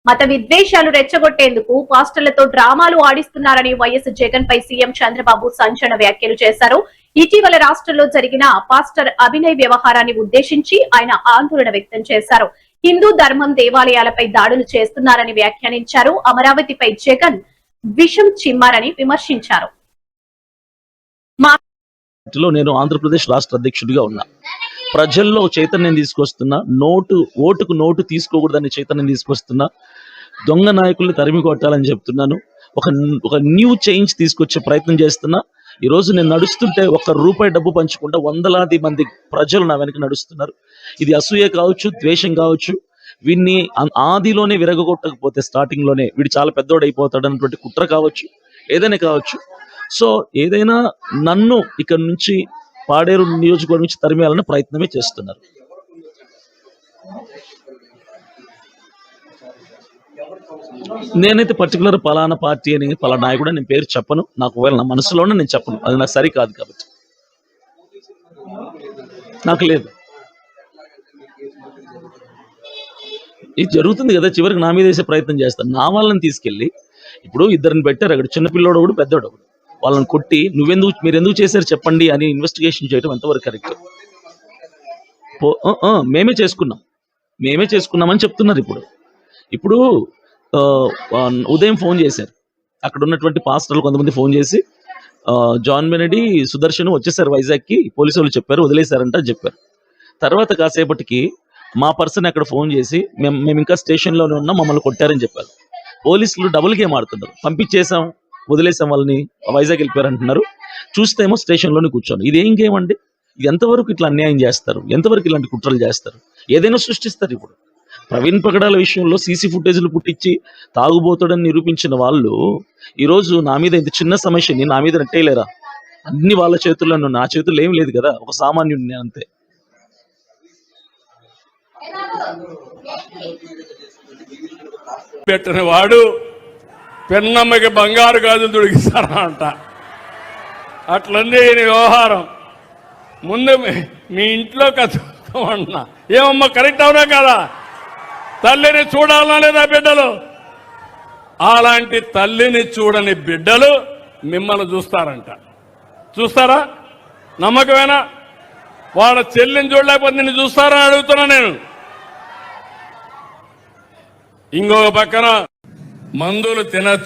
మత విద్వేషాలు రెచ్చగొట్టేందుకు పాస్టర్లతో డ్రామాలు ఆడిస్తున్నారని వైఎస్ జగన్ పై సీఎం చంద్రబాబు సంచలన వ్యాఖ్యలు చేశారు. ఇటీవల రాష్ట్రంలో జరిగిన పాస్టర్ అభినయ్ వ్యవహారాన్ని ఉద్దేశించి ఆయన ఆందోళన వ్యక్తం చేశారు. హిందూ ధర్మం దేవాలయాలపై దాడులు చేస్తున్నారని వ్యాఖ్యానించారు. అమరావతిపై జగన్ విషం చిమ్మారని విమర్శించారు. నేను ఆంధ్రప్రదేశ్ రాష్ట్ర అధ్యక్షుడిగా ఉన్నా. ప్రజల్లో చైతన్యం తీసుకొస్తున్నా, ఓటుకు నోటు తీసుకోకూడదని చైతన్యం తీసుకొస్తున్నా, దొంగ నాయకుల్ని తరిమి కొట్టాలని చెప్తున్నాను. ఒక న్యూ చేంజ్ తీసుకొచ్చే ప్రయత్నం చేస్తున్నా. ఈ రోజు నేను నడుస్తుంటే ₹1 డబ్బు పంచుకుంటా వందలాది మంది ప్రజలు నా వెనక నడుస్తున్నారు. ఇది అసూయ కావచ్చు, ద్వేషం కావచ్చు. వీడిని ఆదిలోనే విరగొట్టకపోతే స్టార్టింగ్ లోనే వీడు చాలా పెద్దోడైపోతాడు అన్నటువంటి కుట్ర కావచ్చు, ఏదైనా కావచ్చు. సో ఏదైనా నన్ను ఇక్కడ నుంచి పాడేరు నియోజకవర్గం నుంచి తరిమేయాలనే ప్రయత్నమే చేస్తున్నారు. నేనైతే పర్టికులర్ పలానా పార్టీ అని పలానా నాయకుడు నేను పేరు చెప్పను. నాకు ఒకవేళ నా మనసులోనే నేను చెప్పను, అది నాకు సరికాదు కాబట్టి నాకు లేదు. ఇది జరుగుతుంది కదా, చివరికి నా మీద వేసే ప్రయత్నం చేస్తాను. నా వాళ్ళని తీసుకెళ్ళి ఇప్పుడు ఇద్దరిని పెట్టారు, అక్కడ చిన్నపిల్లోడు ఒకడు పెద్దోడు ఒకడు. వాళ్ళని కొట్టి మీరు ఎందుకు చేశారు చెప్పండి అని ఇన్వెస్టిగేషన్ చేయడం ఎంతవరకు కరెక్ట్? మేమే చేసుకున్నామని చెప్తున్నారు. ఇప్పుడు ఉదయం ఫోన్ చేశారు, అక్కడ ఉన్నటువంటి పాస్టర్లు కొంతమంది ఫోన్ చేసి జాన్ బెనెడీ, సుదర్శన్ వచ్చేసారు వైజాగ్కి, పోలీసు వాళ్ళు చెప్పారు వదిలేశారంట చెప్పారు. తర్వాత కాసేపటికి మా పర్సన్ అక్కడ ఫోన్ చేసి మేము ఇంకా స్టేషన్లోనే ఉన్నాం, మమ్మల్ని కొట్టారని చెప్పారు. పోలీసులు డబుల్ గేమ్ ఆడుతున్నారు. పంపించేసాం, వదిలేసాం, వాళ్ళని వైజాగ్ వెళ్ళిపోయారు అంటున్నారు. చూస్తేమో స్టేషన్లోనే కూర్చోను. ఇది ఏం గేమ్ అండి? ఇది ఎంతవరకు ఇట్లా అన్యాయం చేస్తారు? ఎంతవరకు ఇలాంటి కుట్రలు చేస్తారు? ఏదైనా సృష్టిస్తారు. ఇప్పుడు ప్రవీణ్ పగడాల విషయంలో సీసీ ఫుటేజ్లు పుట్టించి తాగుబోతాడని నిరూపించిన వాళ్ళు ఈరోజు నా మీద ఇంత చిన్న సమస్యని నా మీద నెట్టేయలేరా? అన్ని వాళ్ళ చేతుల్లో, నా చేతుల్లో ఏం లేదు కదా, ఒక సామాన్యుడిని అంతే. పెట్టిన వాడు పెన్నమ్మకి బంగారు గాజులు తొడిగిస్తారా అంట. అట్లనే వ్యవహారం. ముందు మీ ఇంట్లో కథమన్నా ఏమమ్మా, కరెక్ట్ అవునా కదా? తల్లిని చూడాలనా లేదా బిడ్డలు? అలాంటి తల్లిని చూడని బిడ్డలు మిమ్మల్ని చూస్తారంట. చూస్తారా? నమ్మకమేనా? వాళ్ళ చెల్లిని చూడలేకపోతే నిన్ను చూస్తారని అడుగుతున్నా నేను. ఇంకొక పక్కన మందులు తినచ్చు.